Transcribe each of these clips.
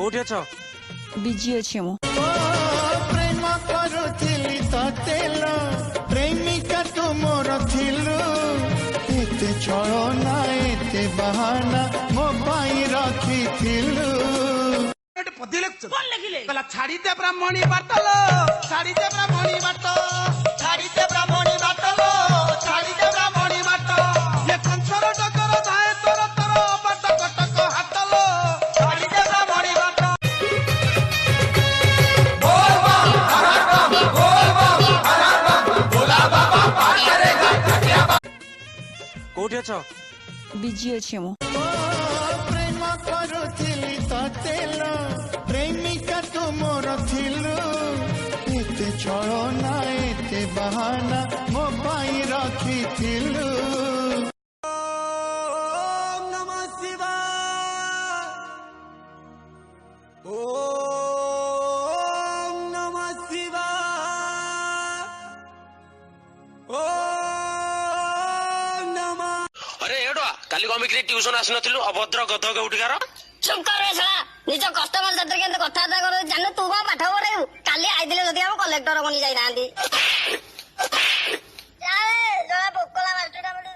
कोठी अछ बिजी अच्छे मु प्रेम करुथिली तेलो प्रेमिका तू मोर थिलु एते छलो ना एते बहाना मो पाई रखिथिलु छाड़ी दे ब्राह्मणी बाटलो छाड़ी दे ब्राह्मणी बाटो छाड़ी दे ब्राह्मणी बाटलो छाड़ी दे ब्राह्मणी बाटो ये कंचर डकर जाए तोर तोर बट कटक हाटलो छाड़ी दे ब्राह्मणी बाटो कोठी अछ बिजी अच्छे मु प्रेम करुथिली तेलो प्रेमिका तू मोर थिलु एते छलो ना एते बहाना मो पाई रखिथिलु ओम नमः शिवाय ओम नमः शिवाय ओम नमः अरे एडा काली कमिक्री ट्यूशन आसी नथिलु अभद्र गध गौटिकार चुप कर रे साला निज कस्टमर साथे केंते कथाबार्ता कर जाने तू बा पाठ पढाइबु काली आइदिले जदी हम कलेक्टर बनी जाई नांदी जाए जरा बोकला मास्टरटा बडी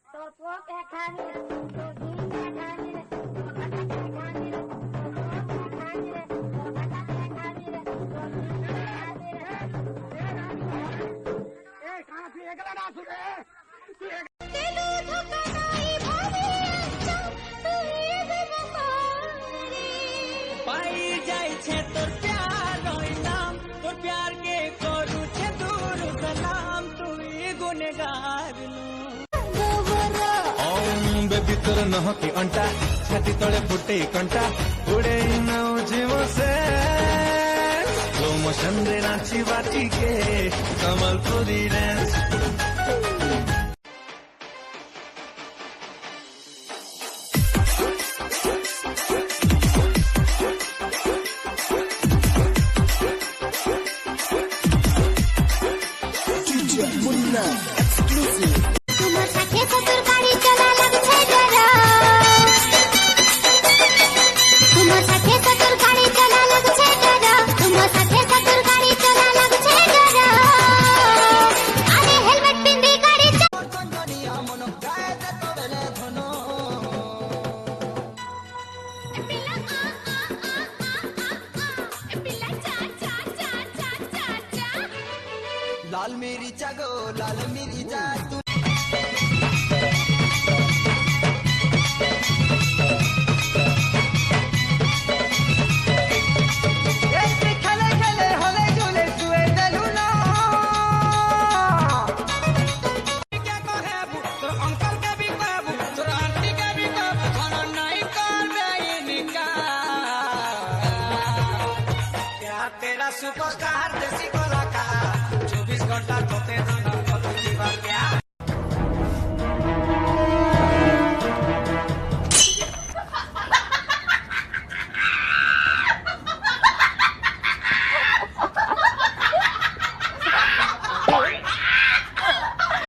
तो पो पे खानी तो दिन पे खानी रे पाई जाय छे तोर प्यार नाम तोर प्यार के करू छे दूर सलाम तू ही गुनगार बेबी तोर नहकी अंटा छाती तले फुटे कंटा उड़े नौ जीव से स्लो मोशन रे नाची बाटी के कमल पूरी डांस